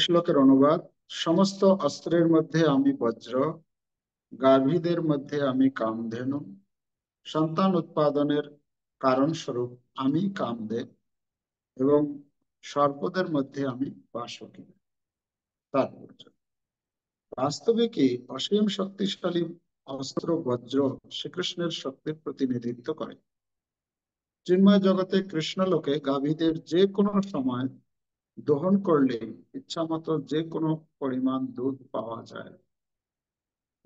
শ্লোকের অনুবাদ। সমস্ত অস্ত্রের মধ্যে আমি বজ্র, গাভীদের মধ্যে আমি কামধেনু, সন্তান উৎপাদনের কারণ স্বরূপ আমি কামদেব, এবং সর্পদের মধ্যে আমি বাসুকী। তাৎপর্য: বাস্তবে কি অসীম শক্তিশালী অস্ত্র বজ্র শ্রীকৃষ্ণের শক্তির প্রতিনিধিত্ব করে। চিন্ময় জগতে কৃষ্ণলোকে গাভীদের যে কোনো সময় দহন করলে ইচ্ছামতো যে কোনো পরিমাণ দুধ পাওয়া যায়।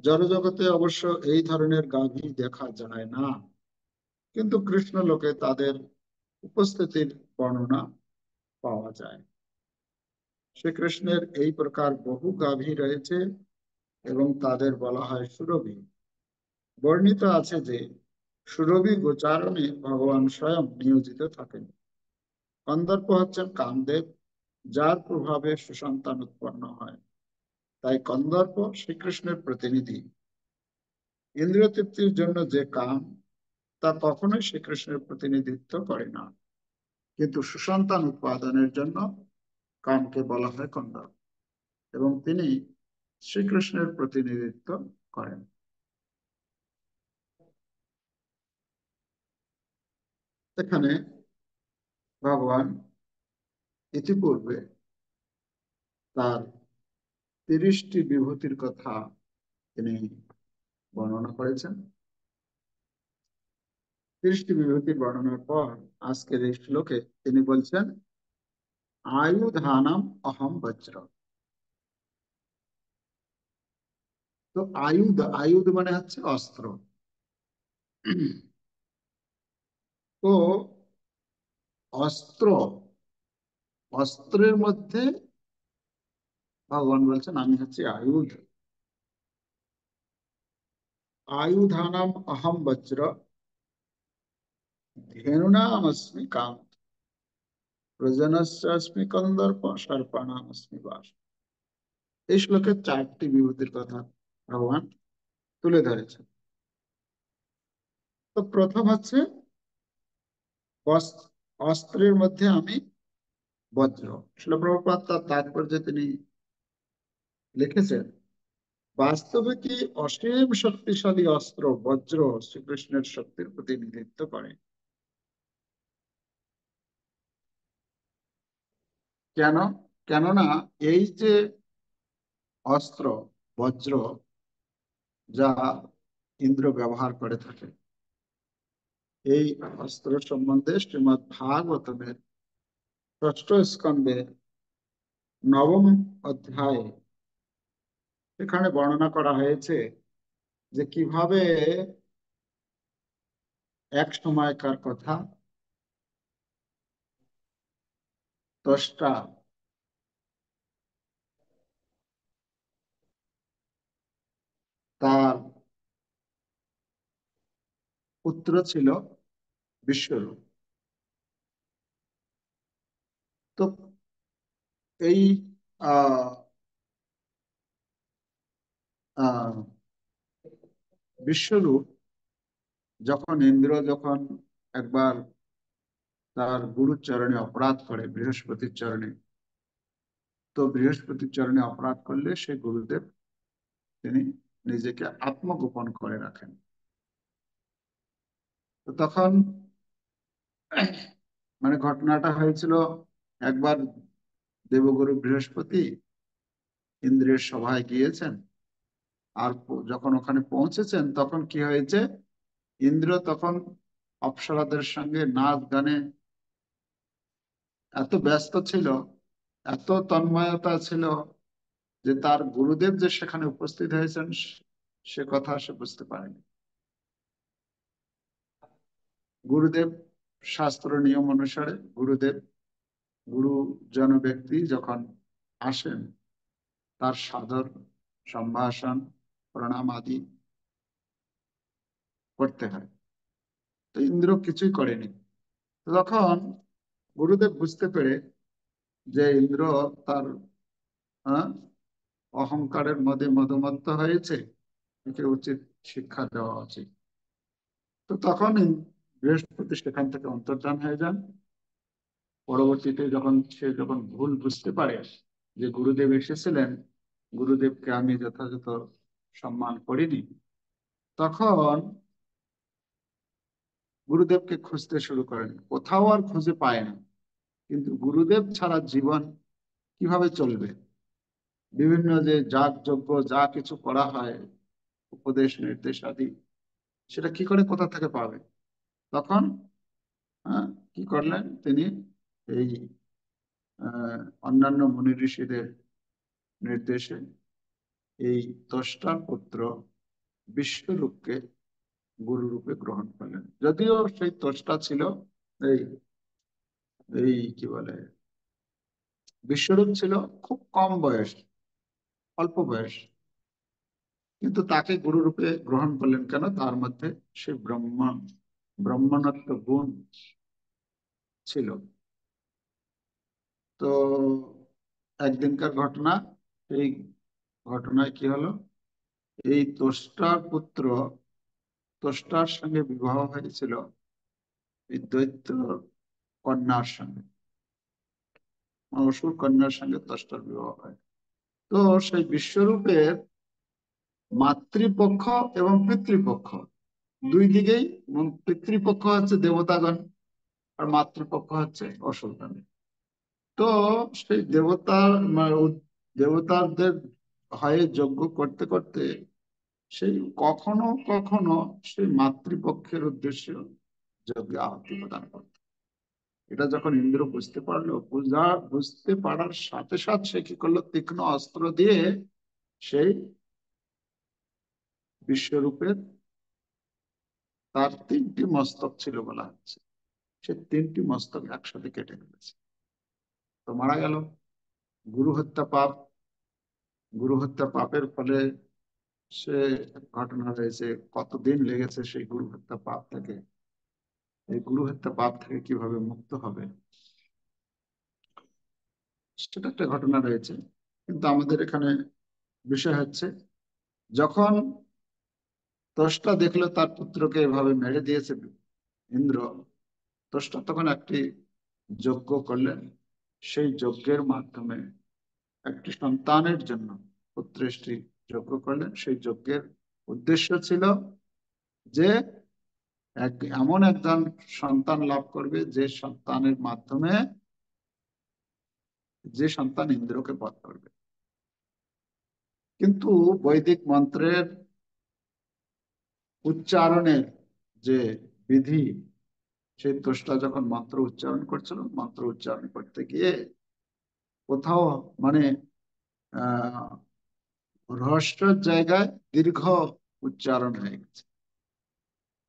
জড়জগতে অবশ্য এই ধরনের গাভী দেখা যায় না, কিন্তু কৃষ্ণলোকে তাদের উপস্থিতির বর্ণনা পাওয়া যায়। শ্রীকৃষ্ণের এই প্রকার বহু গাভী রয়েছে এবং তাদের বলা হয় সুরভী। বর্ণিত আছে যে সুরভী গোচারণে ভগবান স্বয়ং নিয়োজিত থাকেন। কন্দর্প হচ্ছেন কামদেব, যার প্রভাবে সুসন্তান উৎপন্ন হয়, তাই কন্দর্প শ্রীকৃষ্ণের প্রতিনিধি। ইন্দ্রিয় তৃপ্তির জন্য যে কাম, তা কখনোই শ্রীকৃষ্ণের প্রতিনিধিত্ব করে না, কিন্তু সুসন্তান উৎপাদনের জন্য কামকে বলা হয় কন্দর্প, এবং তিনি শ্রীকৃষ্ণের প্রতিনিধিত্ব করেন। এখানে ভগবান ইতিপূর্বে তার 30টি বিভূতির কথা তিনি বর্ণনা করেছেন। 30টি বিভূতির বর্ণনার পর আজকের এই শ্লোকে তিনি বলছেন, আয়ুধানাম অহম বজ্র। তো আয়ুধ, আয়ুধ মানে হচ্ছে অস্ত্র। তো অস্ত্র, অস্ত্রের মধ্যে ভগবান বলছেন আমি হচ্ছে আয়ুধ। আয়ুধানাম অহম বজ্র, ধেনুনামস্মি কাম, প্রজনস্মি কন্দর্প, সর্পাণামস্মি বাস। এই শ্লোকে 4টি বিভূতির কথা ভগবান তুলে ধরেছেন। তো প্রথম হচ্ছে অস্ত্রের মধ্যে আমি বজ্র। শিল প্রভুপাদ তার তাৎপর্যে তিনি লিখেছেন, বাস্তবে কি অসীম শক্তিশালী অস্ত্র বজ্র শ্রীকৃষ্ণের শক্তির প্রতিনিধিত্ব করে। কেন? কেননা এই যে অস্ত্র বজ্র, যা ইন্দ্র ব্যবহার করে থাকে, এই অস্ত্র সম্বন্ধে শ্রীমদ্ ভাগবতমের 6ষ্ঠ স্কন্ধে 9ম অধ্যায়ে এখানে বর্ণনা করা হয়েছে যে কিভাবে এক সময়কার কথা দ্রষ্টা তার পুত্র ছিল বিশ্বরূপ। তো এই আহ আহ বিশ্বরূপ যখন একবার তার গুরুর চরণে অপরাধ করে, বৃহস্পতির চরণে, তো বৃহস্পতির চরণে অপরাধ করলে সে গুরুদেব তিনি নিজেকে আত্মগোপন করে রাখেন। তো তখন মানে ঘটনাটা হয়েছিল, একবার দেবগুরু বৃহস্পতি ইন্দ্রের সভায় গিয়েছেন, আর যখন ওখানে পৌঁছেছেন তখন কি হয়েছে, ইন্দ্র তখন অপ্সরাদের সঙ্গে নাচ গানে এত ব্যস্ত ছিল, এত তন্ময়তা ছিল, যে তার গুরুদেব যে সেখানে উপস্থিত হয়েছেন সে কথা সে বুঝতে পারেনি। গুরুদেব, শাস্ত্র নিয়ম অনুসারে গুরুদেব, গুরুজন ব্যক্তি যখন আসেন, তার সাদর সম্ভাষণ প্রণাম আদি করতে হয়। তো ইন্দ্র কিছুই করেনি। তখন গুরুদেব বুঝতে পেরে যে ইন্দ্র তার আহ, অহংকারের মধ্যে মদমত্ত হয়েছে, একে উচিত শিক্ষা দেওয়া উচিত। তো তখন বৃহস্পতি সেখান থেকে অন্তর্ধান হয়ে যান। পরবর্তীতে যখন ভুল বুঝতে পারে, যে গুরুদেব এসেছিলেন, গুরুদেবকে আমি যথাযথ সম্মান করিনি, তখন গুরুদেবকে খুঁজতে শুরু করেন। কোথাও আর খুঁজে পায় না, কিন্তু গুরুদেব ছাড়া জীবন কিভাবে চলবে? বিভিন্ন যে যাগ যজ্ঞ যা কিছু করা হয়, উপদেশ নির্দেশ আদি, সেটা কি করে কোথা থেকে পাবে? তখন কি করলেন তিনি? এই অন্যান্য মুনি ঋষিদের নির্দেশে এই ত্বষ্টার পুত্র বিশ্বরূপকে গুরু রূপে গ্রহণ করলেন। যদিও সেই ত্বষ্টা ছিল এই এই কি বলে, বিশ্বরূপ ছিল খুব কম বয়স, অল্প বয়স, কিন্তু তাকে গুরু রূপে গ্রহণ করলেন কেন? তার মধ্যে সেই ব্রহ্মণত্ব গুণ ছিল। তো একদিনকার ঘটনা, এই ঘটনায় কি হলো, এই ত্বষ্টার পুত্র, ত্বষ্টার সঙ্গে বিবাহ হয়েছিল এই দৈত্য কন্যার সঙ্গে, অসুর কন্যার সঙ্গে ত্বষ্টার বিবাহ হয়। তো সেই বিশ্বরূপের মাতৃপক্ষ এবং পিতৃপক্ষ দুই দিকেই, পিতৃপক্ষ হচ্ছে দেবতাগণ আর মাতৃপক্ষ হচ্ছে অসুরগণ। তো সেই দেবতাদের হয়ে যজ্ঞ করতে করতে সেই কখনো কখনো সেই মাতৃপক্ষের উদ্দেশ্য যজ্ঞে আহুতি প্রদান করত। এটা যখন ইন্দ্র বুঝতে পারলো, বুঝতে পারার সাথে সাথে সে কি করলো, তীক্ষ্ণ অস্ত্র দিয়ে সেই বিশ্বরূপের, তার তিনটি মস্তক ছিল বলা হচ্ছে, সে তিনটি মস্তক একসাথে কেটে ফেলেছে। তো মারা গেল। গুরু হত্যা পাপ, গুরু হত্যা পাপের ফলে সে ঘটনা রয়েছে, কতদিন লেগেছে সেই গুরু হত্যা পাপ থেকে, এই গুরু হত্যা পাপ থেকে কিভাবে মুক্ত হবে, সেটা একটা ঘটনা রয়েছে। কিন্তু আমাদের এখানে বিষয় হচ্ছে, যখন ত্বষ্টা দেখলো তার পুত্রকে এভাবে মেরে দিয়েছে ইন্দ্র, ত্বষ্টা তখন একটি যজ্ঞ করলেন। সেই যজ্ঞের মাধ্যমে একটি সন্তানের জন্য পুত্রেষ্টি যজ্ঞ করলেন। সেই যজ্ঞের উদ্দেশ্য ছিল যে এমন একজন সন্তান লাভ করবে যে সন্তানের মাধ্যমে, যে সন্তান ইন্দ্রকে বধ করবে। কিন্তু বৈদিক মন্ত্রের উচ্চারণের যে বিধি, সেই ত্বষ্টা যখন মন্ত্র উচ্চারণ করছিল, মন্ত্র উচ্চারণ করতে গিয়ে কোথাও মানে আহ রহস্যের জায়গায় দীর্ঘ উচ্চারণ হয়ে গেছে।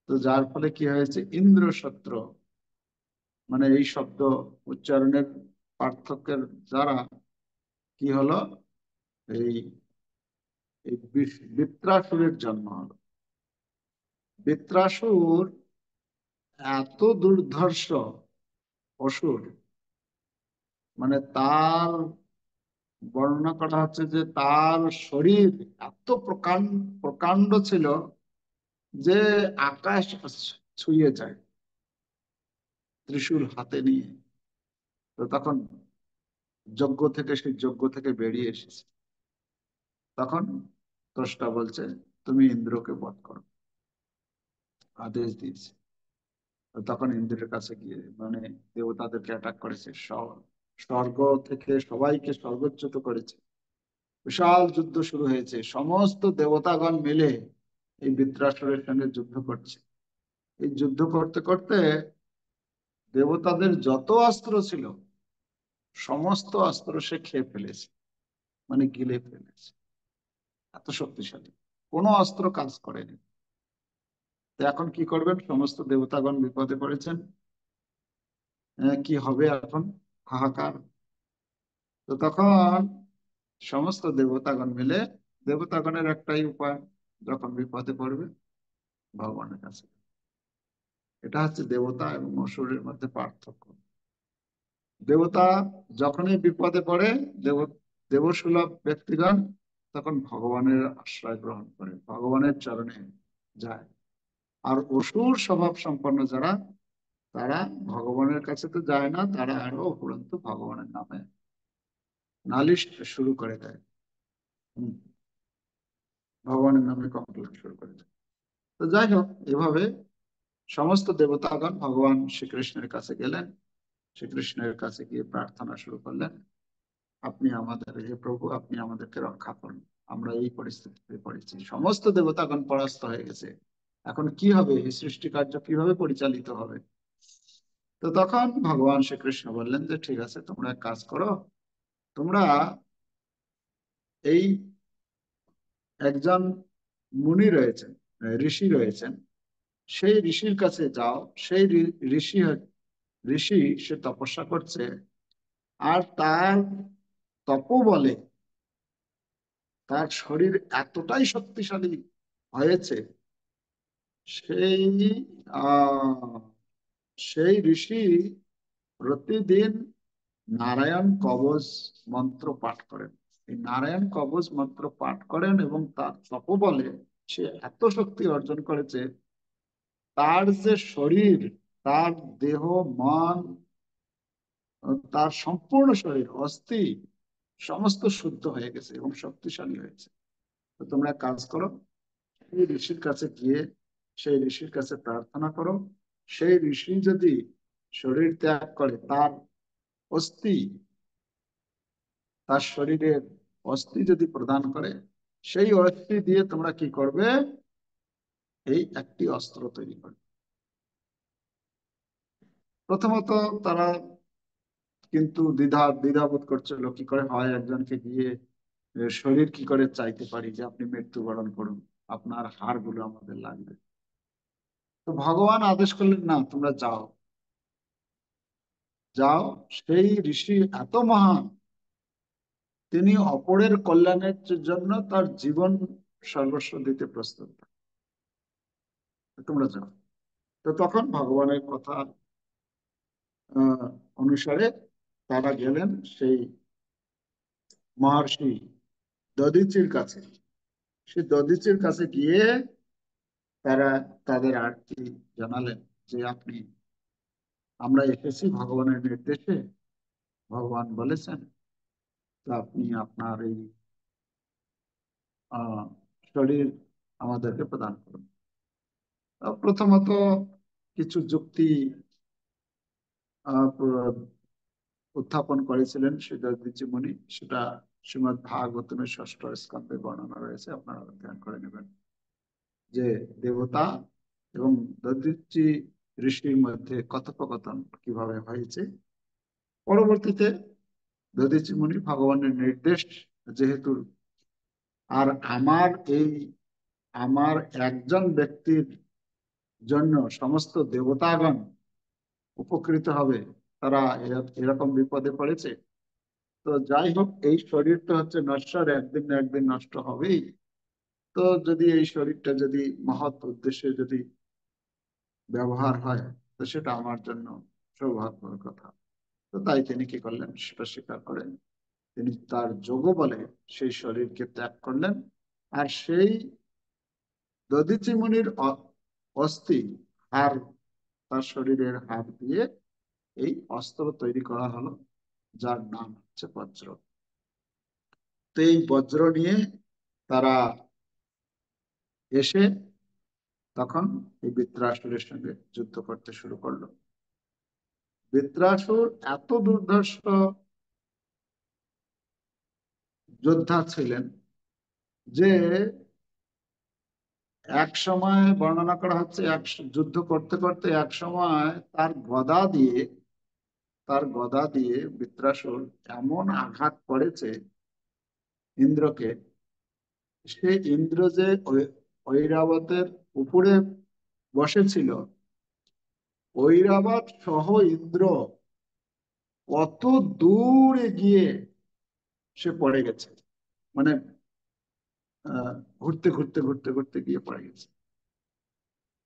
তো যার ফলে কি হয়েছে, ইন্দ্র সত্র, মানে এই শব্দ উচ্চারণের পার্থক্যের দ্বারা কি হলো, এই এই বৃত্রাসুরের জন্ম হলো। বৃত্রাসুর এত দুর্ধর্ষ অসুর, মানে তার বর্ণনা করা হচ্ছে যে তার শরীর এত প্রকাণ্ড প্রকাণ্ড ছিল যে আকাশ ছুঁয়ে যায় ত্রিশূল হাতে নিয়ে। তো তখন সেই যজ্ঞ থেকে বেরিয়ে এসেছে। তখন ত্বষ্টা বলছে, তুমি ইন্দ্রকে বধ করো, আদেশ দিয়েছে। তো তখন ইন্দ্রের কাছে গিয়ে মানে দেবতাদেরকে অ্যাটাক করেছে, স্বর্গ থেকে সবাইকে স্বর্গচ্যুত করেছে। বিশাল যুদ্ধ শুরু হয়েছে, সমস্ত দেবতাগণ মিলে এই বৃত্রাসুরের সঙ্গে যুদ্ধ করছে। এই যুদ্ধ করতে করতে দেবতাদের যত অস্ত্র ছিল সমস্ত অস্ত্র সে খেয়ে ফেলেছে, মানে গিলে ফেলেছে। এত শক্তিশালী, কোনো অস্ত্র কাজ করেনি। তো এখন কি করবেন, সমস্ত দেবতাগণ বিপদে পড়েছেন। কি হবে এখন, হাহাকার। তো তখন সমস্ত দেবতাগণ মিলে, দেবতাগণের একটাই উপায়, যখন বিপদে পড়বে ভগবানের কাছে। এটা হচ্ছে দেবতা এবং অসুরের মধ্যে পার্থক্য। দেবতা যখনই বিপদে পড়ে, দেবসুলভ ব্যক্তিগণ তখন ভগবানের আশ্রয় গ্রহণ করে, ভগবানের চরণে যায়। আর অসুর স্বভাব সম্পন্ন যারা, তারা ভগবানের কাছে তো যায় না, তারা আরো উপরন্তু ভগবানের নামে নালিশ শুরু করে দেয়। ভগবানের নামে কমপ্লেন শুরু করে দেয়। তো যাই হোক, এভাবে সমস্ত দেবতাগণ ভগবান শ্রীকৃষ্ণের কাছে গেলেন। শ্রীকৃষ্ণের কাছে গিয়ে প্রার্থনা শুরু করলেন, আপনি আমাদের, হে প্রভু, আপনি আমাদেরকে রক্ষা করুন, আমরা এই পরিস্থিতিতে পড়েছি, সমস্ত দেবতাগণ পরাস্ত হয়ে গেছে, এখন কি হবে, এই সৃষ্টি কার্য কিভাবে পরিচালিত হবে? তো তখন ভগবান শ্রীকৃষ্ণ বললেন যে ঠিক আছে, তোমরা এক কাজ করো, তোমরা এই একজন মুনি রয়েছেন, ঋষি রয়েছেন, সেই ঋষির কাছে যাও। সেই ঋষি ঋষি সে তপস্যা করছে, আর তার তপোবলে তার শরীর এতটাই শক্তিশালী হয়েছে, সেই আহ সেই ঋষি প্রতিদিন নারায়ণ কবচ মন্ত্র পাঠ করেন। এই নারায়ণ কবচ মন্ত্র পাঠ করেন এবং তার তপোবলে সে এত শক্তি অর্জন করেছে, তার যে শরীর, তার দেহ, মন, তার সম্পূর্ণ শরীর, অস্থি সমস্ত শুদ্ধ হয়ে গেছে এবং শক্তিশালী হয়েছে। তো তোমরা কাজ করো, সেই ঋষির কাছে গিয়ে সেই ঋষির কাছে প্রার্থনা করো, সেই ঋষি যদি শরীর ত্যাগ করে, তার অস্থি, তার শরীরের অস্থি যদি প্রদান করে, সেই অস্থি দিয়ে তোমরা কি করবে, এই একটি অস্ত্র তৈরি করবে। প্রথমত তারা কিন্তু দ্বিধাবোধ করছিল, কি করে হয়, একজনকে গিয়ে শরীর কি করে চাইতে পারি যে আপনি মৃত্যুবরণ করুন, আপনার হাড়গুলো আমাদের লাগবে। তো ভগবান আদেশ করলেন, না, তোমরা যাও, যাও। সেই ঋষি এত মহান, তিনি অপরের কল্যাণের জন্য তার জীবন সর্বস্ব দিতে প্রস্তুত, তোমরা যাও। তো তখন ভগবানের কথা আহ অনুসারে তারা গেলেন সেই মহর্ষি দধিচির কাছে। সে দধিচির কাছে গিয়ে তারা তাদের আরতি জানালেন যে আপনি, আমরা এসেছি ভগবানের নির্দেশে, ভগবান বলেছেন, তো আপনি আপনার এই আহ শরীর আমাদেরকে প্রদান করুন। প্রথমত কিছু যুক্তি উত্থাপন করেছিলেন সে দধিচি মুনি, সেটা শ্রীমদ্ ভাগবতমের ষষ্ঠ স্কন্ধে বর্ণনা রয়েছে, আপনারা অধ্যয়ন করে নেবেন, যে দেবতা এবং দধিচি ঋষির মধ্যে কথোপকথন কিভাবে হয়েছে। পরবর্তীতে দধিচি মুনি ভগবানের নির্দেশ যেহেতু, আর এই আমার একজন ব্যক্তির জন্য সমস্ত দেবতাগণ উপকৃত হবে, তারা এরকম বিপদে পড়েছে, তো যাই হোক, এই শরীর তো হচ্ছে নশ্বর, একদিন না একদিন নষ্ট হবেই। তো যদি এই শরীরটা যদি মহৎ উদ্দেশ্যে যদি ব্যবহার হয়, তো সেটা আমার জন্য সৌভাগ্যের কথা। তো তাই তিনি কি করলেন, সেটা স্বীকার করেন, তিনি তার যোগ বলে সেই শরীরকে ত্যাগ করলেন। আর সেই দধিচি মুনির অস্থি, হাড়, তার শরীরের হাড় দিয়ে এই অস্ত্র তৈরি করা হলো, যার নাম হচ্ছে বজ্র। তো এই বজ্র নিয়ে তারা এসে তখন এই বৃত্রাসুরের সঙ্গে যুদ্ধ করতে শুরু করলো। বৃত্রাসুর এত দুর্ধর্ষ যোদ্ধা ছিলেন যে এক সময় বর্ণনা করা হচ্ছে, যুদ্ধ করতে করতে এক সময় তার গদা দিয়ে বৃত্রাসুর এমন আঘাত করেছে ইন্দ্রকে, সে ইন্দ্র যে ঐরাবতের উপরে বসেছিল, ঐরাবত সহ ইন্দ্র কত দূরে গিয়ে সে পড়ে গেছে, মানে ঘুরতে ঘুরতে ঘুরতে ঘুরতে গিয়ে পড়ে গেছে।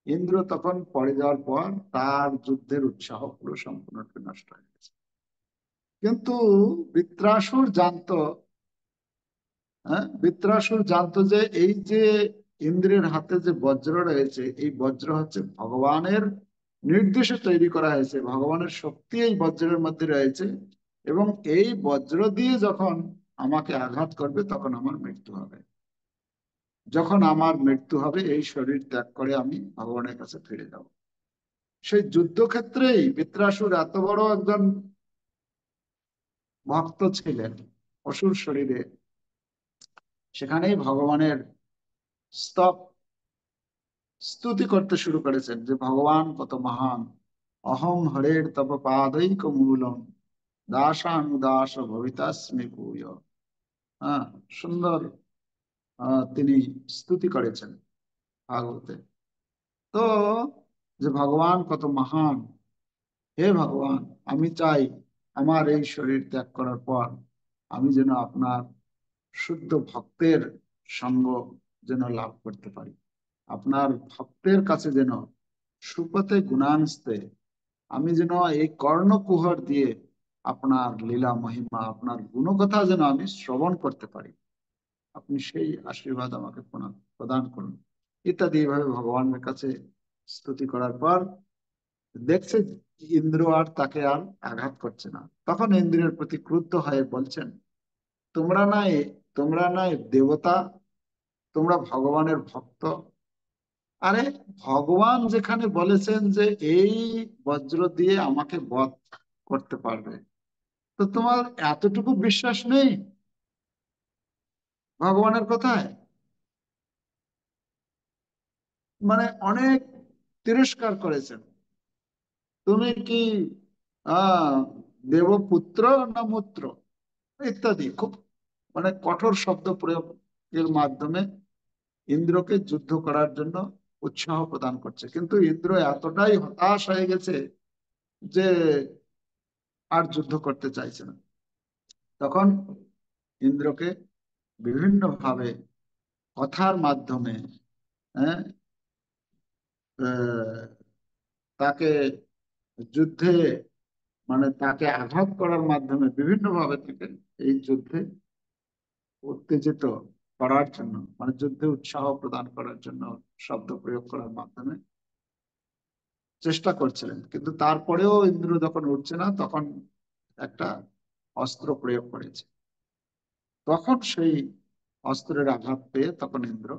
ইন্দ্র তখন পড়ে যাওয়ার পর তার যুদ্ধের উৎসাহ পুরো সম্পূর্ণরূপে নষ্ট হয়ে গেছে। কিন্তু বৃত্রাসুর জানতো, বৃত্রাসুর জানতো যে এই যে ইন্দ্রের হাতে যে বজ্র রয়েছে, এই বজ্র হচ্ছে ভগবানের নির্দেশে তৈরি করা হয়েছে, ভগবানের শক্তি এই বজ্রের মধ্যে রয়েছে, এবং এই বজ্র দিয়ে যখন আমাকে আঘাত করবে তখন আমার মৃত্যু হবে। যখন আমার মৃত্যু হবে এই শরীর ত্যাগ করে আমি ভগবানের কাছে ফিরে যাব। সেই যুদ্ধক্ষেত্রেই বৃত্রাসুর এত বড় একজন ভক্ত ছিলেন অসুর শরীরে, সেখানেই ভগবানের স্তব স্তুতি করতে শুরু করেছেন যে ভগবান কত মহান, অহং হরের তব পাদৈক মূলম দাসানুদাস ভবিতাস্মি ভূয়। হ্যাঁ, সুন্দর তিনি স্তুতি করেছেন ভাগবতে। তো যে ভগবান কত মহান, হে ভগবান, আমি চাই আমার এই শরীর ত্যাগ করার পর আমি যেন আপনার শুদ্ধ ভক্তের সঙ্গ যেন লাভ করতে পারি, আপনার ভক্তের কাছে যেন সুপথে গুণান্স্তে আমি যেন এই কর্ণকুহর দিয়ে আপনার লীলা মহিমা আপনার গুণকথা যেন আমি শ্রবণ করতে পারি, আপনি সেই আশীর্বাদ আমাকে প্রদান করুন ইত্যাদি। এইভাবে ভগবানের কাছে স্তুতি করার পর দেখছে ইন্দ্র আর তাকে আর আঘাত করছে না। তখন ইন্দ্রের প্রতি ক্রুদ্ধ হয়ে বলছেন, তোমরা নাই তোমরা নাই দেবতা, তোমরা ভগবানের ভক্ত। আরে, ভগবান যেখানে বলেছেন যে এই বজ্র দিয়ে আমাকে বধ করতে পারবে, তো তোমার এতটুকু বিশ্বাস নেই ভগবানের কথায়? মানে অনেক তিরস্কার করেছেন। তুমি কি আহ দেবপুত্র না মূত্র ইত্যাদি খুব মানে কঠোর শব্দ প্রয়োগের মাধ্যমে ইন্দ্রকে যুদ্ধ করার জন্য উৎসাহ প্রদান করছে। কিন্তু ইন্দ্র এতটাই হতাশ হয়ে গেছে যে আর যুদ্ধ করতে চাইছে না। তখন ইন্দ্রকে বিভিন্ন ভাবে কথার মাধ্যমে, হ্যাঁ, তাকে যুদ্ধে মানে তাকে আঘাত করার মাধ্যমে বিভিন্ন ভাবে থেকে এই যুদ্ধে উত্তেজিত করার জন্য, মানে যুদ্ধে উৎসাহ প্রদান করার জন্য শব্দ প্রয়োগ করার মাধ্যমে চেষ্টা করছিলেন। কিন্তু তারপরেও ইন্দ্র যখন উঠছে না তখন একটা অস্ত্র প্রয়োগ করেছে। তখন সেই অস্ত্রের আঘাত পেয়ে তখন ইন্দ্র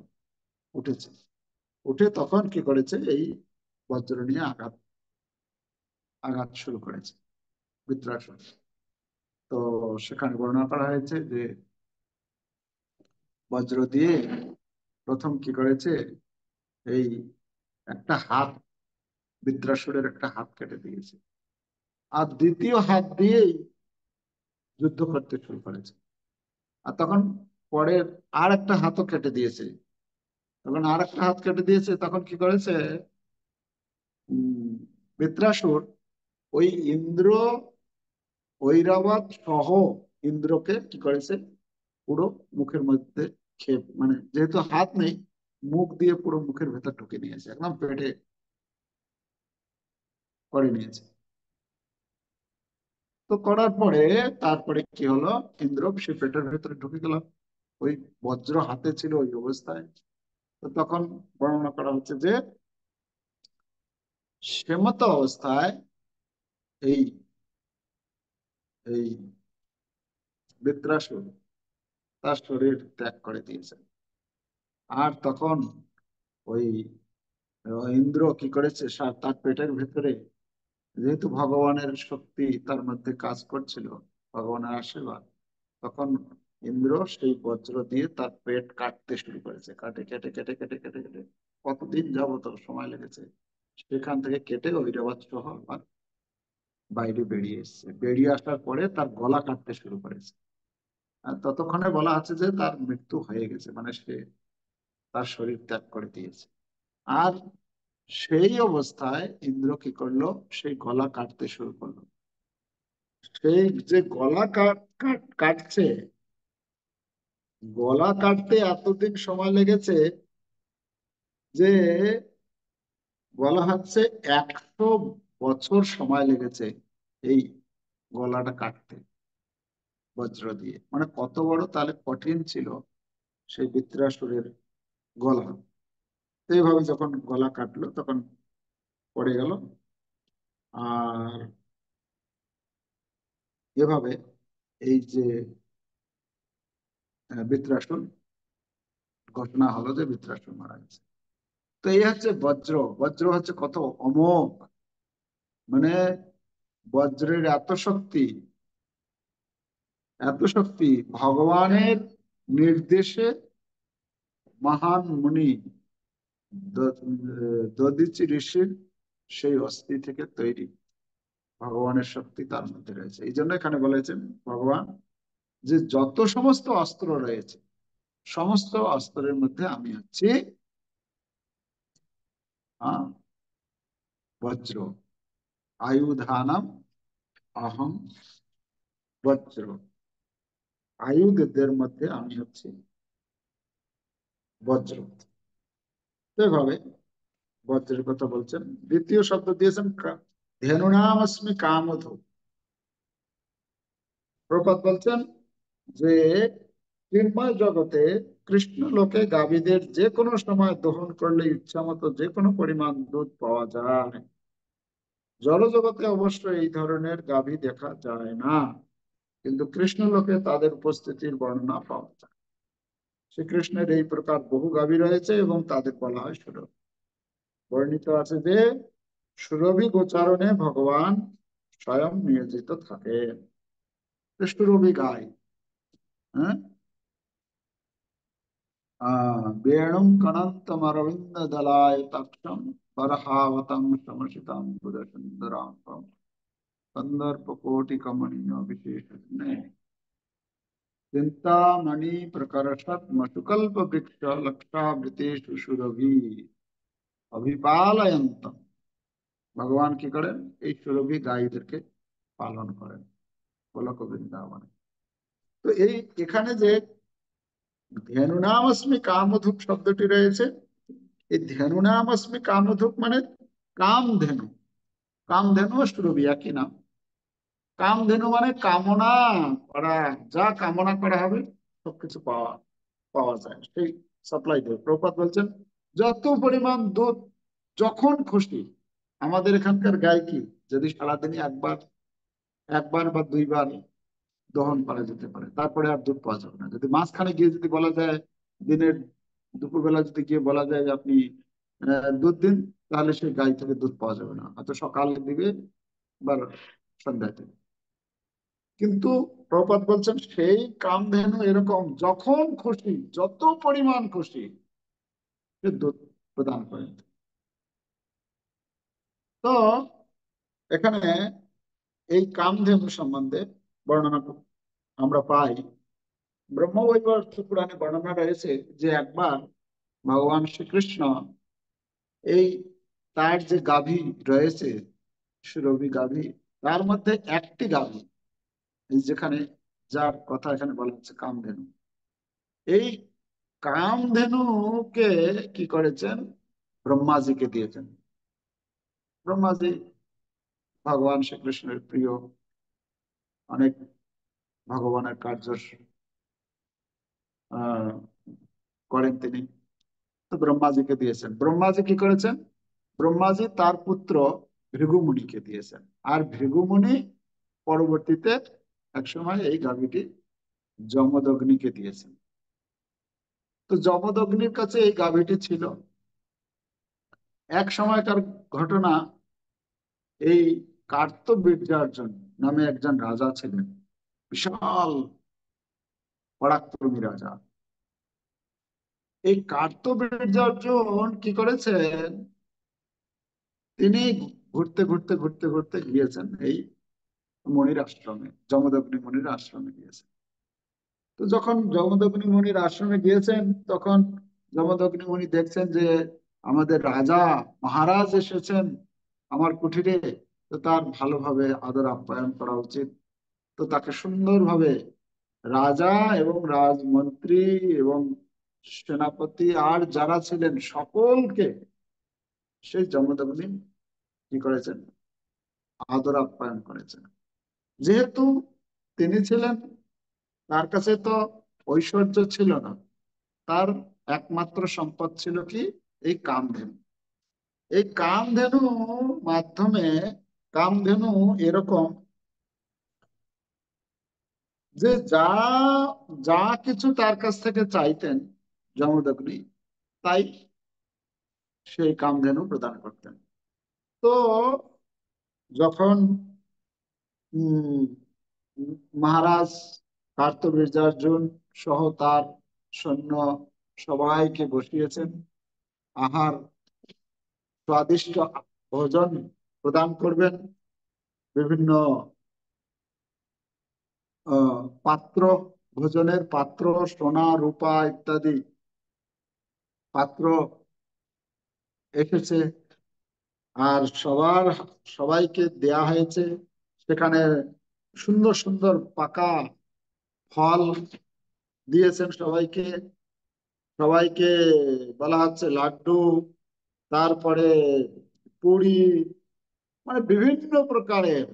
উঠেছে। উঠে তখন কি করেছে, এই বজ্র নিয়ে আঘাত আঘাত শুরু করেছে বৃত্রাসুর। তো সেখানে বর্ণনা করা হয়েছে যে বজ্র দিয়ে প্রথম কি করেছে, এই একটা হাত, বৃত্রাসুরের একটা হাত কেটে দিয়েছে। আর দ্বিতীয় হাত দিয়েই যুদ্ধ করতে শুরু করেছে। আর তখন পরের আর একটা হাতও কেটে দিয়েছে। তখন আর একটা হাত কেটে দিয়েছে, তখন কি করেছে উম বৃত্রাসুর ওই ইন্দ্র ঐরাবত সহ ইন্দ্রকে কি করেছে, পুরো মুখের মধ্যে খেয়ে, মানে যেহেতু হাত নেই মুখ দিয়ে পুরো মুখের ভেতর ঢুকে নিয়েছে, একদম পেটে করে নিয়েছে। তো করার পরে তারপরে কি হলো, ইন্দ্র সে পেটের ভেতরে ঢুকে গেল, ওই বজ্র হাতে ছিল ওই অবস্থায়। তো তখন বর্ণনা করা হচ্ছে যে সেমত অবস্থায় এই এই বৃত্রাসুর তার শরীর ত্যাগ করে দিয়েছেন। আর তখন ওই ইন্দ্র কি করেছে, তার পেটের ভেতরে যেহেতু ভগবানের শক্তি তার মধ্যে কাজ করছিল, ভগবানের আশীর্বাদ, তখন ইন্দ্র সেই বজ্র দিয়ে তার পেট কাটতে শুরু করেছে। কাটে কেটে কেটে কেটে কেটে কেটে কতদিন যাবত সময় লেগেছে, সেখান থেকে কেটে ঐরাবত সহ আবার বাইরে বেরিয়ে এসছে। বেরিয়ে আসার পরে তার গলা কাটতে শুরু করেছে। আর ততক্ষণে বলা আছে যে তার মৃত্যু হয়ে গেছে, মানে সে তার শরীর ত্যাগ করে দিয়েছে। আর সেই অবস্থায় ইন্দ্র কি করলো, সেই গলা কাটতে শুরু করলো। সেই যে গলা কাটছে, গলা কাটতে এতদিন সময় লেগেছে যে বলা হচ্ছে 100 বছর সময় লেগেছে এই গলাটা কাটতে বজ্র দিয়ে। মানে কত বড় তাহলে কঠিন ছিল সেই বৃত্রাসুরের গলা। তো এইভাবে যখন গলা কাটলো তখন পড়ে গেল। আর এভাবে এই যে বৃত্রাসুর ঘোষণা হলো যে বৃত্রাসুর মারা গেছে। তো এই হচ্ছে বজ্র। বজ্র হচ্ছে কত অমোঘ, মানে বজ্রের এত শক্তি, এত শক্তি, ভগবানের নির্দেশে মহান মুনি দধিচি ঋষির সেই অস্থি থেকে তৈরি। ভগবানের শক্তি তার মধ্যে রয়েছে। এই জন্য এখানে বলেছেন ভগবান যে যত সমস্ত অস্ত্র রয়েছে, সমস্ত অস্ত্রের মধ্যে আমি হচ্ছি বজ্র। আয়ুধানাম অহং বজ্র। আয়ুধদের মধ্যে আমি হচ্ছি বজ্র। এভাবে বজ্রের কথা বলছেন। দ্বিতীয় শব্দ দিয়েছেন ধেনুনামস্মি কামধু। প্রপাত বলছেন যে চিন্ময় জগতে কৃষ্ণ লোকে গাভীদের যে কোনো সময় দহন করলে ইচ্ছা মতো যে কোনো পরিমাণ দুধ পাওয়া যায়। জড় জগতে অবশ্য এই ধরনের গাভী দেখা যায় না, কিন্তু কৃষ্ণ লোকে তাদের উপস্থিতির বর্ণনা পাওয়া যায়। শ্রীকৃষ্ণের এই প্রকার বহু গাভী রয়েছে এবং তাদের বলা হয় সুরভি। বর্ণিত আছে যে সুরভি গোচারণে ভগবান স্বয়ং নিয়োজিত থাকেন। সুরভি গাই, হ্যাঁ, বেণুম কনন্তম অরবিন্দ দলায় তক্ষম বরহাবতম সমসিতাম বুধ সুন্দরাম কন্দর্প কোটি কমনীয় বিশেষ চিন্तामणि प्रकर्षत मशुकल्प वृक्ष लक्षावृतेषु सुरभि অভিপালয়ন্তম। ভগবান কি করেন? এই সুরভি গাইদেরকে পালন করেন গোলক বৃন্দাবনে। তো এই এখানে যে ধেনুনামস্মি কামধুক শব্দটি রয়েছে, এই ধেনুনামস্মি কামধুক মানে কামধেনু। কামধেনু ও সুরভি একই নাম। কামধেনু মানে কামনা করা, যা কামনা করা হবে সবকিছু পাওয়া পাওয়া যায়, সেই সাপ্লাই দেয়। প্রপাত বলছেন যত পরিমাণ দুধ যখন খুশি। আমাদের এখানকার গাই কি যদি সারাদিনে একবার একবার বা দুইবার দহন করা যেতে পারে, তারপরে আর দুধ পাওয়া যাবে না। যদি মাঝখানে গিয়ে যদি বলা যায় দিনের দুপুরবেলা যদি গিয়ে বলা যায় যে আপনি দুধ দিন, তাহলে সেই গাই থেকে দুধ পাওয়া যাবে না, হয়তো সকালে দিবে বা সন্ধ্যায় দিবে। কিন্তু প্রপাত বলছেন সেই কামধেনু এরকম যখন খুশি যত পরিমাণ খুশি সে দুধ প্রদান করেন। তো এখানে এই কামধেনু সম্বন্ধে বর্ণনা আমরা পাই। ব্রহ্মবৈবর্ত পুরাণে বর্ণনা রয়েছে যে একবার ভগবান শ্রীকৃষ্ণ এই তার যে গাভী রয়েছে সুরভি গাভী, তার মধ্যে একটি গাভী, এই যেখানে যার কথা এখানে বলা হচ্ছে কামধেনু, এই কামধেনুকে কি করেছেন? ব্রহ্মাজিকে দিয়েছেন। ব্রহ্মাজি ভগবান শ্রীকৃষ্ণের প্রিয়, অনেক ভগবানের কার্য আহ করেন তিনি। তো ব্রহ্মাজিকে দিয়েছেন। ব্রহ্মাজি কি করেছেন? ব্রহ্মাজি তার পুত্র ভৃগুমুনিকে দিয়েছেন। আর ভৃগুমুনি পরবর্তীতে একসময় এই গাভীটি যমদগ্নিকে দিয়েছেন। তো যমদগ্নির কাছে এই গাভীটি ছিল। এক সময়কার ঘটনা, এই কার্তবীর্যার্জুন নামে একজন রাজা ছিলেন, বিশাল পরাক্রমী রাজা। এই কার্তবীর্যার্জুন কি করেছেন? তিনি ঘুরতে ঘুরতে ঘুরতে ঘুরতে গিয়েছেন এই মনির আশ্রমে, যমদগ্নি মনির আশ্রমে গিয়েছেন। তো যখন যমদগ্নি মনির আশ্রমে গিয়েছেন, তখন যমদগ্নি মনি দেখছেন যে আমাদের রাজা মহারাজ এসেছেন আমার কুঠিরে, তো তার ভালোভাবে আদর আপ্যায়ন করা উচিত। তো তাকে সুন্দরভাবে রাজা এবং রাজমন্ত্রী এবং সেনাপতি আর যারা ছিলেন সকলকে সেই যমদগ্নি কি করেছেন? আদর আপ্যায়ন করেছেন। যেহেতু তিনি ছিলেন, তার কাছে তো ঐশ্বর্য ছিল না, তার একমাত্র সম্পদ ছিল কি? এই কামধেনু। এই কামধেনু মাধ্যমে, কামধেনু এরকম যে যা যা কিছু তার কাছ থেকে চাইতেন জমদগ্নি, তাই সেই কামধেনু প্রদান করতেন। তো যখন উম মহারাজ কার্তবীর্যার্জুন সহ তার সৈন্য সবাইকে বসিয়েছেন, আহার স্বাদিষ্ট ভোজন প্রদান করবেন, বিভিন্ন পাত্র, ভোজনের পাত্র, সোনা রূপা ইত্যাদি পাত্র এসেছে, আর সবাইকে দেয়া হয়েছে। সেখানে সুন্দর সুন্দর পাকা ফল দিয়েছেন সবাইকে। সবাইকে বলা হচ্ছে লাড্ডু, তারপরে পুরি, মানে বিভিন্ন প্রকারের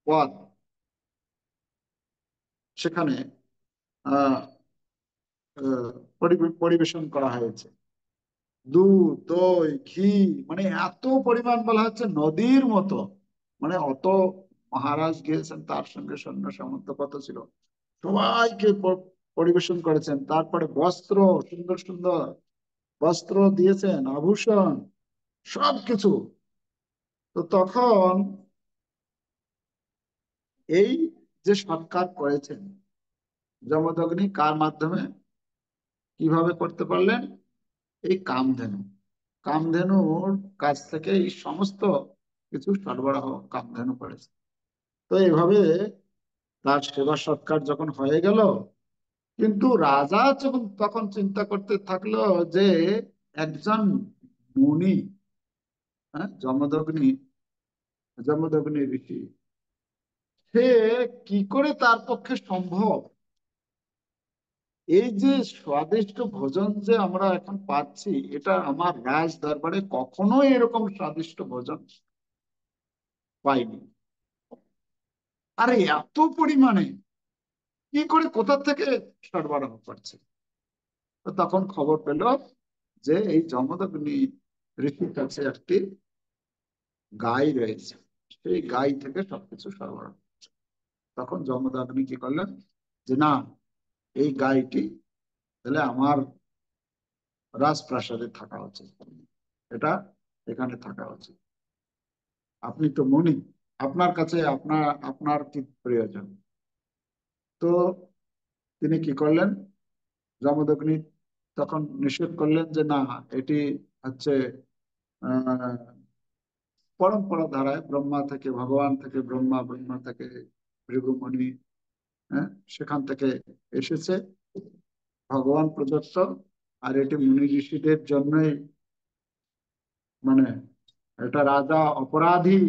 পদ সেখানে আহ পরিবেশন করা হয়েছে। দুধ, দই, ঘি, মানে এত পরিমাণ, বলা হচ্ছে নদীর মতো। মানে অত মহারাজ গিয়েছেন, তার সঙ্গে সৈন্য সামন্ত কত ছিল, সবাইকে পরিবেশন করেছেন। তারপরে বস্ত্র, সুন্দর সুন্দর বস্ত্র দিয়েছেন, আভূষণ, সবকিছু। তো তখন এই যে সৎকার করেছেন জমদগ্নি, কার মাধ্যমে, কিভাবে করতে পারলেন? এই কামধেনু, কামধেনুর কাছ থেকে এই সমস্ত কিছু সরবরাহ কামধেনু করেছে। তো এইভাবে তার সেবা সৎকার যখন হয়ে গেল, কিন্তু রাজা যখন তখন চিন্তা করতে থাকলো যে একজন মুনি, হ্যাঁ, জমদগ্নি ঋষি, সে কি করে তার পক্ষে সম্ভব এই যে স্বাদিষ্ট ভোজন যে আমরা এখন পাচ্ছি, এটা আমার রাজ দরবারে কখনোই এরকম স্বাদিষ্ট ভোজন পাইনি। আরে এত পরিমাণে কি করে, কোথা থেকে সরবরাহ করছে? তো তখন খবর পেল যে এই জমদগ্নি ঋষির কাছে একটি গাই রয়েছে, সেই গাই থেকে সবকিছু সরবরাহ। তখন জমদগ্নি কি করলেন, যে না, এই গাইটি তাহলে আমার রাজপ্রাসাদে থাকা উচিত, এটা এখানে থাকা উচিত। আপনি তো মুনি, আপনার কাছে আপনার আপনার কি প্রয়োজন? তো তিনি কি করলেন, জমদগ্নি তখন নিষেধ করলেন যে না, এটি হচ্ছে আহ পরম্পরা ধারায়, ব্রহ্মা থেকে ভগবান, থেকে ব্রহ্মা, ব্রহ্মা থেকে ভৃগুমুনি, হ্যাঁ, সেখান থেকে এসেছে, ভগবান প্রদত্ত। আর এটি মুনি ঋষিদের জন্যই, মানে এটা রাজা অপরাধী,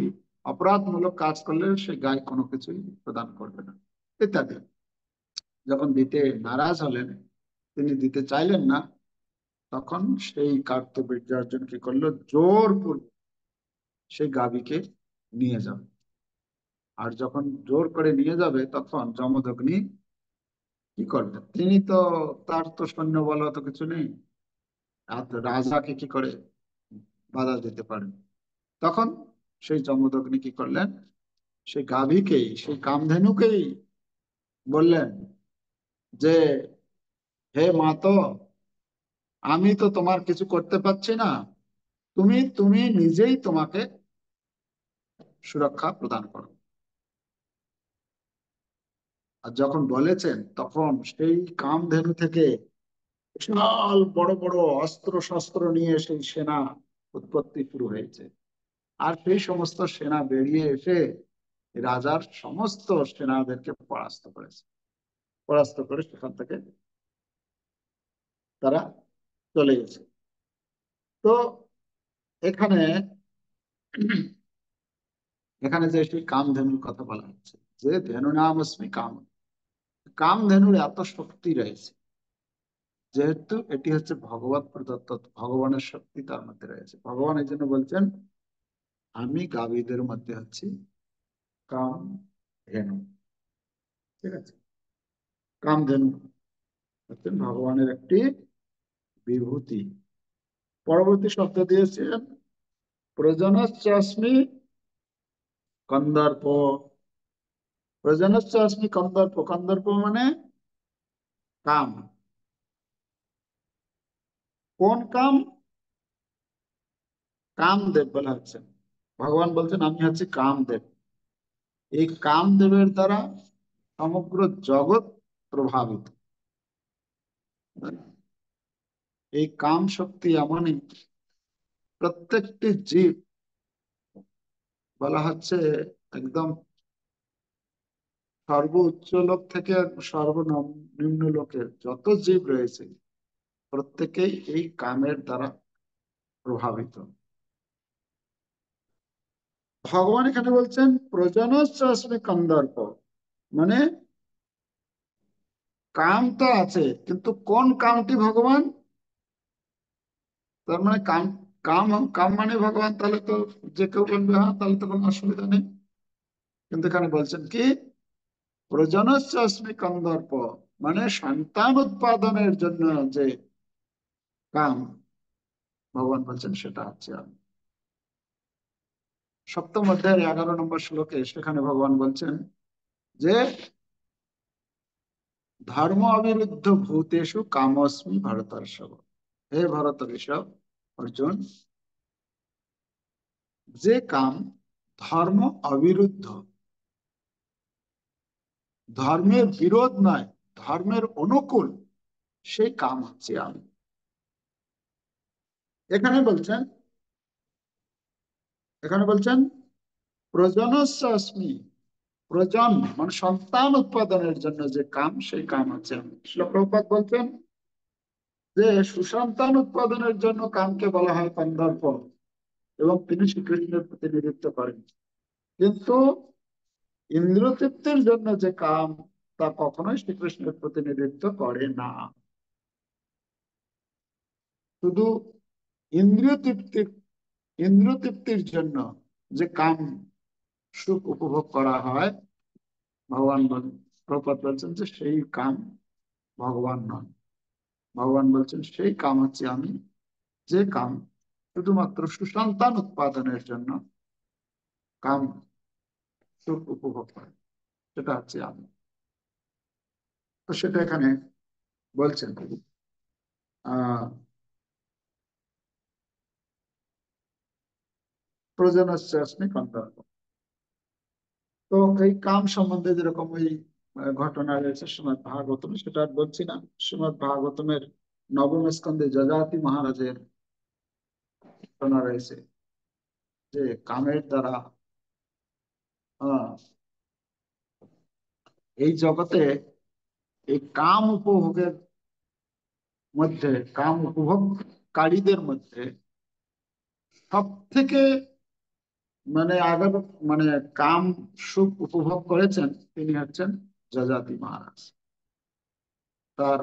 অপরাধমূলক কাজ করলে সে গায়ে কোনো কিছুই প্রদান করবে না, ইত্যাদি। যখন দিতে নারাজ হলেন, তিনি দিতে চাইলেন না, তখন সেই কার্তবীর্যার্জুন কি করলো, জোরপূর্বক সেই গাভীকে নিয়ে যাবে। আর যখন জোর করে নিয়ে যাবে, তখন যমদগ্নি কি করবে, তিনি তো, তার তো সৈন্য বল অত কিছু নেই, আর রাজাকে কি করে বাধা দিতে পারেন? তখন সেই যমদগ্নি কি করলেন, সেই গাভীকেই, সেই কামধেনুকেই বললেন যে হে মাতো, আমি তো তোমার কিছু করতে পারছি না, তুমি তুমি নিজেই তোমাকে সুরক্ষা প্রদান করো। আর যখন বলেছেন, তখন সেই কামধেনু থেকে বিশাল বড় বড় অস্ত্র শস্ত্র নিয়ে সেই সেনা উৎপত্তি শুরু হয়েছে। আর সেই সমস্ত সেনা বেরিয়ে এসে রাজার সমস্ত সেনাদেরকে পরাস্ত করেছে। পরাস্ত করে সেখান থেকে তারা চলে গেছে। তো এখানে এখানে যে সেই কামধেনুর কথা বলা হচ্ছে, যে ধেনু নাম অস্মি কাম, কামধেনুর এত শক্তি রয়েছে, যেহেতু এটি হচ্ছে ভগবত প্রদত্ত, ভগবানের শক্তি তার মধ্যে রয়েছে। ভগবান এই জন্য বলছেন, আমি গাভীদের মধ্যে হচ্ছি কাম ধেনু। ঠিক আছে, কামধেনু হচ্ছেন ভগবানের একটি বিভূতি। পরবর্তী শব্দ দিয়েছেন প্রজনশ্চাস্মি কন্দর্প, প্রজনশ্চ অস্মি কন্দর্প, কন্দর্প মানে কাম। কোন কাম? কামদেব বলা হচ্ছে। ভগবান বলছেন আমি হচ্ছি কামদেব। এই কামদেবের দ্বারা সমগ্র জগৎ প্রভাবিত। এই কাম শক্তি এমনই, প্রত্যেকটি জীব বলা হচ্ছে একদম সর্বোচ্চ লোক থেকে সর্বনিম্ন লোকের যত জীব রয়েছে প্রত্যেকেই এই কামের দ্বারা প্রভাবিত। ভগবান এখানে বলছেন প্রজনশ্চস্মি কন্দর্প, মানে কাম তো আছে কিন্তু কোন কামটি ভগবান? তার মানে কাম, কাম কাম মানে ভগবান, তাহলে তো যে কেউ বলবে হ্যাঁ, তাহলে তো কোনো অসুবিধা নেই। কিন্তু এখানে বলছেন কি প্রজনশ্চস্মি কন্দর্প, মানে সন্তান উৎপাদনের জন্য যে কাম, ভগবান বলছেন সেটা হচ্ছে আমি। সপ্তম অধ্যায়ের 11 নম্বর শ্লোকে সেখানে ভগবান বলছেন যে ধর্ম অবিরুদ্ধ ভূতেষু কামস্মি ভরতর্ষভ। হে ভরত ঋষভ, অর্জুন, যে কাম ধর্ম অবিরুদ্ধ, ধর্মের বিরোধ নয়, ধর্মের অনুকূল, সেই কাম হচ্ছে আমি। এখানে বলছেন, এখানে বলছেন প্রজনস্য অস্মি, প্রজন মানে সন্তান উৎপাদনের জন্য যে কাম, সেই কাম হচ্ছে আমি। শ্রীল প্রভুপাদ বলছেন যে সুসন্তান উৎপাদনের জন্য কামকে বলা হয় কন্দর্প, এবং তিনি শ্রীকৃষ্ণের প্রতিনিধিত্ব করেন। কিন্তু ইন্দ্র তৃপ্তির জন্য যে কাম, তা কখনোই শ্রীকৃষ্ণের প্রতিনিধিত্ব করে না। শুধু ইন্দ্রিয় তৃপ্তির, ইন্দ্রিয় তৃপ্তির জন্য যে কাম সুখ উপভোগ করা হয়, ভগবান প্রভুপাদ বলছেন যে সেই কাম ভগবান নন। ভগবান বলছেন সেই কাম হচ্ছে আমি, যে কাম শুধুমাত্র সুসন্তান উৎপাদনের জন্য কাম সুখ উপভোগ করে, সেটা হচ্ছে আমি। তো সেটা এখানে বলছেন আহ প্রজনস্য অস্মি কন্দর্প। তো এই কাম সম্বন্ধে যেরকম ওই ঘটনা রয়েছে শ্রীমৎ ভাগবতমে, সেটা আর বলছি না। শ্রীমৎ ভাগবতমের নবম স্কন্ধে যজাতি মহারাজের ঘটনা রয়েছে, যে কামের দ্বারা আহ, এই জগতে এই কাম উপভোগের মধ্যে, কাম উপভোগকারীদের মধ্যে সব থেকে মানে আগে, মানে কাম সুখ উপভোগ করেছেন তিনি হচ্ছেন যজাতি মহারাজ। তার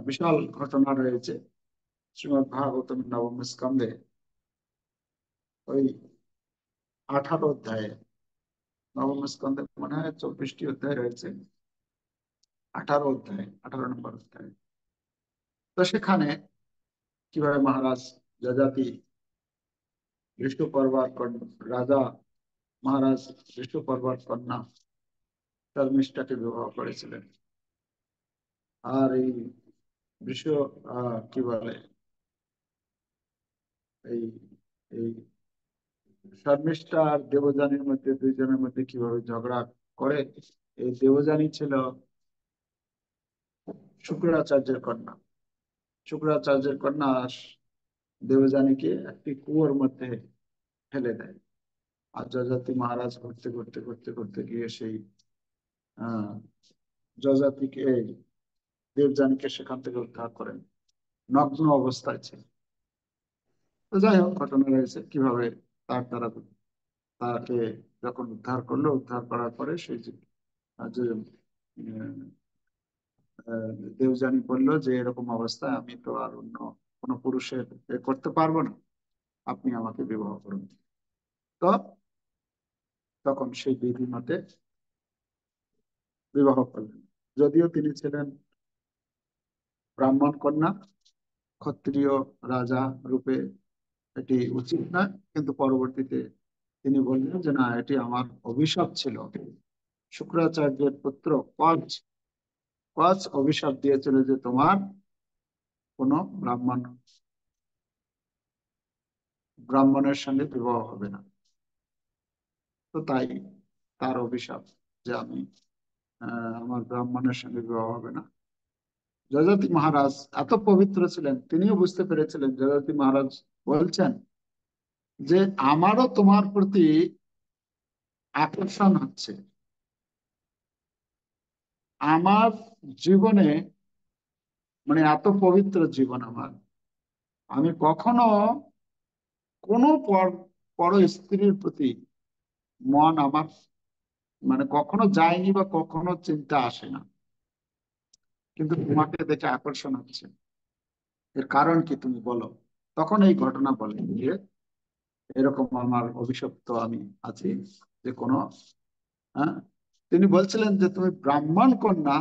বিশাল ঘটনা রয়েছে শ্রীমৎ ভাগবতম নবম স্কন্ধে, ওই 18 অধ্যায়ে, নবম স্কন্ধে মনে হয় 24টি অধ্যায় রয়েছে, 18 অধ্যায়, 18 নম্বর অধ্যায়। তো সেখানে কিভাবে মহারাজ যজাতি বিষ্ণু পর্বত কন্যা, রাজা মহারাজ বিষ্ণু পর্বত কন্যা শর্মিষ্ঠাকে বিবাহ করেছিলেন। আর এই বিশ্ব কি বলে, এই এই শর্মিষ্ঠা আর দেবযানীর মধ্যে, দুইজনের মধ্যে কিভাবে ঝগড়া করে। এই দেবযানী ছিল শুক্রাচার্যের কন্যা। শুক্রাচার্যের কন্যা দেবযানীকে একটি কুয়োর মধ্যে ফেলে দেয়। আর যজাতি মহারাজ ঘুরতে ঘুরতে ঘুরতে ঘুরতে গিয়ে সেই আহ যজাতিকে, দেবযানীকে সেখান থেকে উদ্ধার করেন, নগ্ন অবস্থায় ছিল। তো যাই হোক, ঘটনা রয়েছে কিভাবে তার দ্বারা তাকে যখন উদ্ধার করলো, উদ্ধার করার পরে সেই যে যে, আহ, দেবযানী বললো যে এরকম অবস্থায় আমি তো আর অন্য কোনো পুরুষের করতে পারবো না, আপনি আমাকে বিবাহ করুন। তো তখন সেই বিধি মতে বিবাহ করলেন। যদিও তিনি ছিলেন ব্রাহ্মণ কন্যা, ক্ষত্রিয় রাজা রূপে এটি উচিত না, কিন্তু পরবর্তীতে তিনি বললেন যে না, এটি আমার অভিশাপ ছিল। শুক্রাচার্যের পুত্র কচ কচ অভিশাপ দিয়েছিল যে তোমার কোনো ব্রাহ্মণের সঙ্গে বিবাহ হবে না। তো তাই তার অভিশাপ যে আমি আমার ব্রাহ্মণের সঙ্গে বিবাহ হবে না। যযাতি মহারাজ এত পবিত্র ছিলেন, তিনিও বুঝতে পেরেছিলেন। যযাতি মহারাজ বলছেন যে আমারও তোমার প্রতি আকর্ষণ হচ্ছে। আমার জীবনে, মানে এত পবিত্র জীবন আমার, আমি কখনো কোনো পর স্ত্রীর প্রতি মন আমার মানে কখনো যায়নি বা কখনো চিন্তা আসে না, কিন্তু তোমাকে দেখে আকর্ষণ হচ্ছে। এর কারণ কি তুমি বলো। তখন এই ঘটনা বলেন যে এরকম আমার অভিশপ্ত আমি আছি, যে কোনো হ্যাঁ, তিনি বলছিলেন যে তুমি ব্রাহ্মণ কন্যা,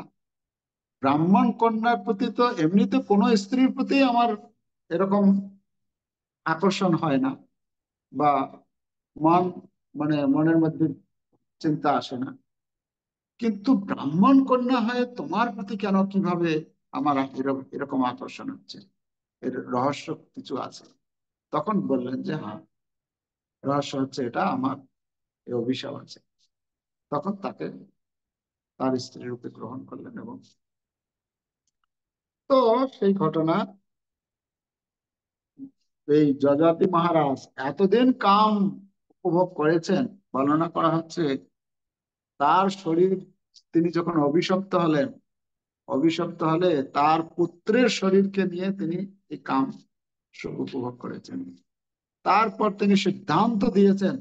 ব্রাহ্মণ কন্যার প্রতি তো এমনিতে কোনো স্ত্রীর প্রতি আমার এরকম আকর্ষণ হয় না, বা মন মনের মধ্যে চিন্তা আসে না, কিন্তু ব্রাহ্মণ কন্যা হয়ে তোমার প্রতি কেন কিভাবে আমার এরকম এরকম আকর্ষণ হচ্ছে, এর রহস্য কিছু আছে। তখন বললেন যে হ্যাঁ, রহস্য হচ্ছে এটা, আমার এই অভিশাপ আছে। তখন তাকে তার স্ত্রী রূপে গ্রহণ করলেন। এবং তো সেই ঘটনা, এই যযাতি মহারাজ এতদিন কাম উপভোগ করেছেন, বর্ণনা করা হচ্ছে তার শরীর, তিনি যখন অভিশপ্ত হলেন, অভিশপ্ত হলে তার পুত্রের শরীরকে নিয়ে তিনি এই কাম সুখ উপভোগ করেছেন। তারপর তিনি সিদ্ধান্ত দিয়েছেন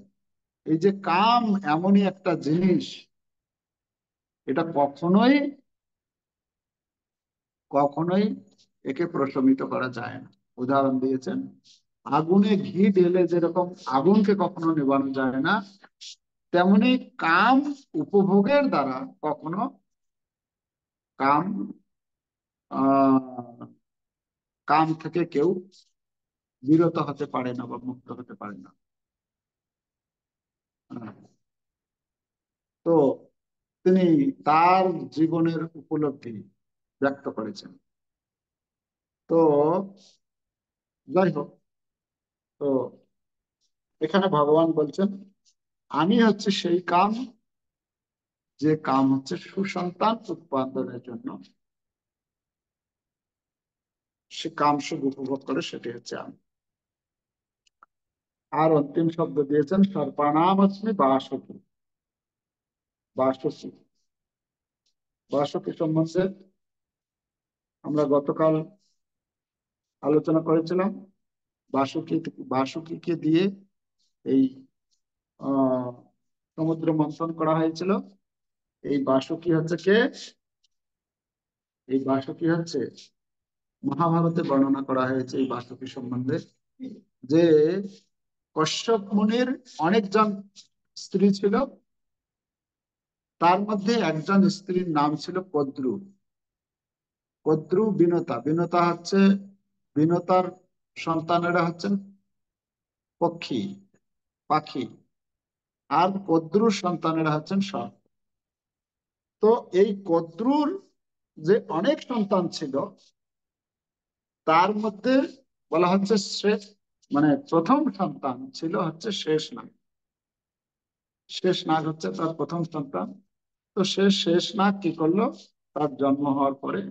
এই যে কাম এমনই একটা জিনিস, এটা কখনোই কখনোই একে প্রশমিত করা যায় না। উদাহরণ দিয়েছেন, আগুনে ঘি ঢেলে যেরকম আগুনকে কখনো নেভানো যায় না, তেমনি কাম উপভোগের দ্বারা কখনো কাম আহ কাম থেকে কেউ বিরত হতে পারে না বা মুক্ত হতে পারে না। আহ, তো তিনি তার জীবনের উপলব্ধি ব্যক্ত করেছেন। তো যাই হোক, তো এখানে ভগবান বলছেন আমি হচ্ছে সেই কাম, যে কাম হচ্ছে সুসন্তান উৎপাদনের জন্য সে কাম সুখ উপভোগ করে, সেটি হচ্ছে আমি। আর অন্তিম শব্দ দিয়েছেন সর্পাণাম অস্মি বাসকি। বাসকি, বাসকি সম্বন্ধে আমরা গতকাল আলোচনা করেছিলাম। বাসুকি, বাসুকিকে দিয়ে এই আহ সমুদ্র মন্থন করা হয়েছিল। এই বাসুকি হচ্ছে কে? এই বাসুকি হচ্ছে, মহাভারতে বর্ণনা করা হয়েছে এই বাসুকি সম্বন্ধে, যে কশ্যপ মুনির অনেকজন স্ত্রী ছিল, তার মধ্যে একজন স্ত্রীর নাম ছিল কদ্রু। কদ্রু বিনতা, বিনতা হচ্ছে, বিনতার সন্তানেরা হচ্ছেন পক্ষী, পাখি, আর কদ্রুর সন্তানেরা হচ্ছেন সর্প। তো এই কদ্রুর যে অনেক সন্তান ছিল, তার মধ্যে বলা হচ্ছে প্রথম সন্তান ছিল হচ্ছে শেষ নাগ। শেষ নাগ হচ্ছে তার প্রথম সন্তান। তো সে শেষ নাগ কি করলো, তার জন্ম হওয়ার পরে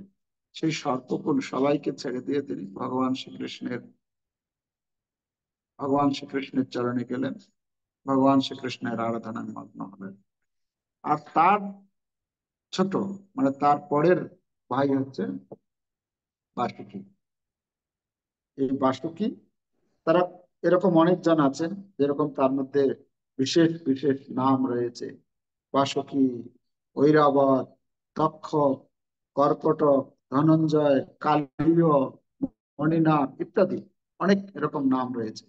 সেই সর্পকুল সবাইকে ছেড়ে দিয়ে তিনি ভগবান শ্রীকৃষ্ণের চরণে গেলেন, ভগবান শ্রীকৃষ্ণের আরাধনায় মগ্ন হলেন। আর তার ছোট, তার পরের ভাই হচ্ছে বাসুকি। এই বাসুকি, তারা এরকম অনেকজন আছেন, যেরকম তার মধ্যে বিশেষ বিশেষ নাম রয়েছে। বাসুকি, ঐরাবত, তক্ষ, কর্কটক, ধনঞ্জয়, কালীয়, মণিনাথ ইত্যাদি অনেক এরকম নাম রয়েছে।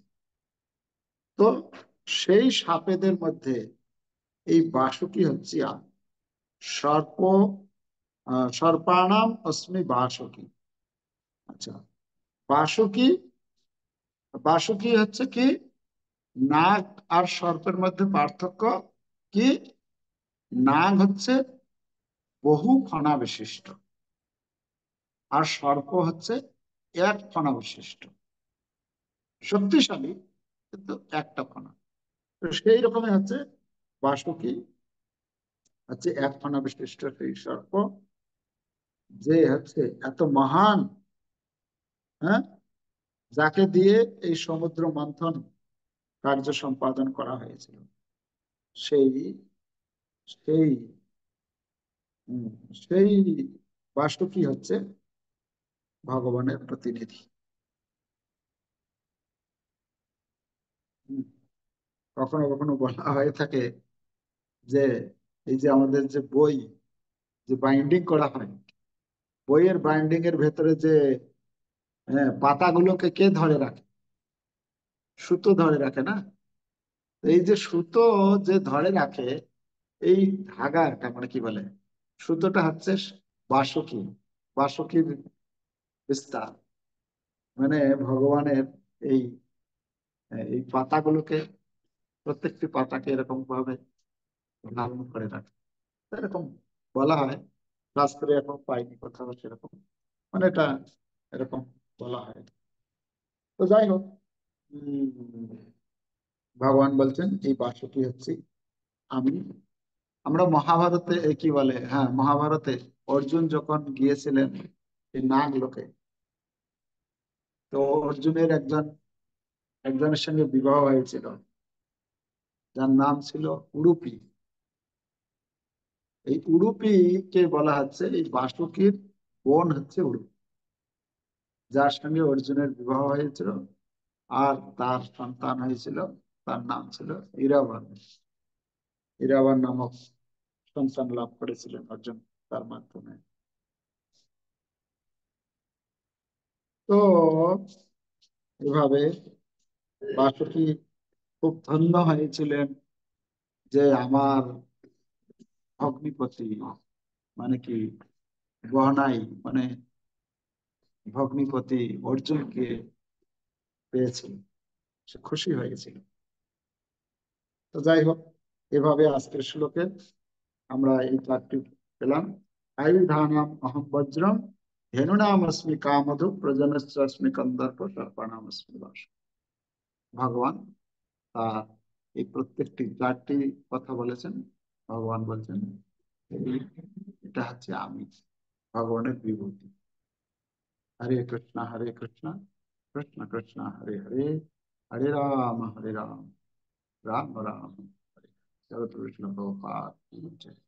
তো সেই সাপেদের মধ্যে এই বাসুকি হচ্ছে সর্প, সর্পাণাম অস্মি বাসুকি। আচ্ছা, বাসুকি, বাসুকি হচ্ছে কি, নাগ আর সর্পের মধ্যে পার্থক্য কি? নাগ হচ্ছে বহু ফণা বিশিষ্ট, আর সর্প হচ্ছে এক ফণা বিশিষ্ট, শক্তিশালী কিন্তু একটা ফণা। তো সেই রকমই হচ্ছে বাসুকি, হচ্ছে এক ফণা বিশিষ্ট সেই সর্প, যে হচ্ছে এত মহান, হ্যাঁ, যাকে দিয়ে এই সমুদ্র মন্থন কার্য সম্পাদন করা হয়েছিল। সেই সেই উম, সেই বাসুকি হচ্ছে ভগবানের প্রতিনিধি। হুম, কখনো কখনো বলা হয়ে থাকে যে এই যে আমাদের যে বই, যে বাইন্ডিং করা হয়, বইয়ের বাইন্ডিং এর ভেতরে যে পাতাগুলোকে কে ধরে রাখে? সুতো ধরে রাখে না? এই যে সুতো যে ধরে রাখে, এই ধাগাটা মানে কি বলে, সুতোটা হচ্ছে বাসুকি, বাসুকির বিস্তার। মানে ভগবানের এই এই পাতাগুলোকে, প্রত্যেকটি পাতাকে এরকম ভাবে ধারণ করে রাখে, এরকম বলা হয়। শাস্ত্রে এখন পাইনি কোথাও সেরকম, মানে এটা এরকম বলা হয়। তো যাই হোক, উম, ভগবান বলছেন এই বাসুকি হচ্ছে আমি। আমরা মহাভারতে কি বলে, হ্যাঁ, মহাভারতে অর্জুন যখন গিয়েছিলেন এই নাগ লোকে, তো অর্জুনের একজনের সঙ্গে বিবাহ হয়েছিল, যার নাম ছিল উডুপি। এই উডুপি কে বলা হচ্ছে এই বাসুকির বোন হচ্ছে উডুপি, যার সঙ্গে অর্জুনের বিবাহ হয়েছিল, আর তার সন্তান হয়েছিল, তার নাম ছিল ইরাবন। ইরাবন নামক সন্তান লাভ করেছিলেন অর্জুন তার মাধ্যমে। তো এভাবে বাসুকি খুব ধন্য হয়েছিলেন যে আমার ভগ্নিপতি, মানে কি, গহনাই, মানে ভগ্নিপতি অর্জুনকে পেয়েছিল, সে খুশি হয়েছিল। তো যাই হোক, এভাবে আজকের শ্লোকে আমরা এই চারটি পেলাম। আয়ুধানাম অহম বজ্রম, ধেনুনাম অস্মি কামধু, প্রজনশ্চাস্মি কন্দর্প, সর্পানাম অস্মি বাস। ভগবান তার এই প্রত্যেকটি চারটি কথা বলেছেন। ভগবান বলছেন এটা হচ্ছে আমি, ভগবানের বিভূতি। হরে কৃষ্ণ কৃষ্ণ কৃষ্ণ হরে হরে, হরে রাম রাম রাম হরে হরে। জগৎ বিষ্ণু প্রভুপাদ কি জয়।